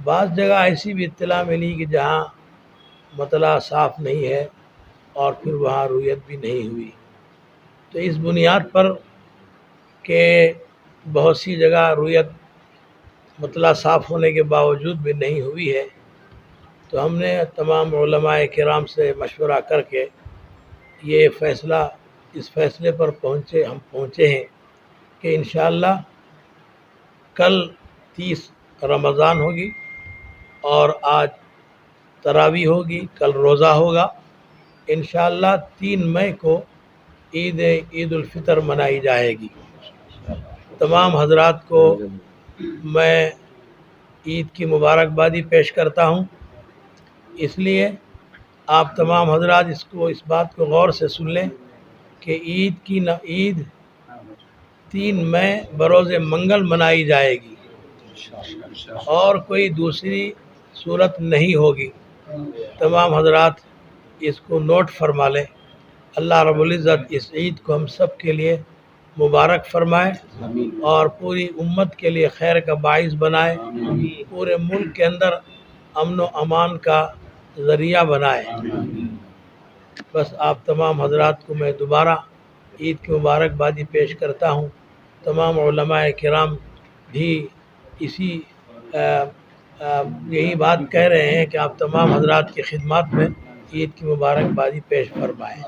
بعض جگہ ایسی بھی اطلاع ملی کہ جہاں مطلع صاف نہیں ہے اور پھر وہاں رویت بھی نہیں ہوئی. تو اس بنیاد پر کہ بہت سی جگہ رویت مطلع صاف ہونے کے باوجود بھی نہیں ہوئی ہے، تو ہم نے تمام علماء کرام سے مشورہ کر کے یہ فیصلہ اس فیصلے پر پہنچے ہیں کہ انشاءاللہ کل 30 رمضان ہوگی اور آج تراویح ہوگی، کل روزہ ہوگا. انشاءاللہ 3 مئی کو عید الفطر منائی جائے گی. تمام حضرات کو میں عید کی مبارکبادی پیش کرتا ہوں. اس لیے آپ تمام حضرات اس بات کو غور سے سن لیں کہ عید 3 مئی بروز منگل منائی جائے گی اور کوئی دوسری صورت نہیں ہوگی. تمام حضرات اس کو نوٹ فرما لیں. اللہ رب العزت اس عید کو ہم سب کے لیے مبارک فرمائے اور پوری امت کے لیے خیر کا باعث بنائے، پورے ملک کے اندر امن و امان کا ذریعہ بنائے. بس آپ تمام حضرات کو میں دوبارہ عید کی مبارکبادی پیش کرتا ہوں. تمام علماء کرام بھی یہی بات کہہ رہے ہیں کہ آپ تمام حضرات کی خدمات میں عید کی مبارکبادی پیش فرمائیں.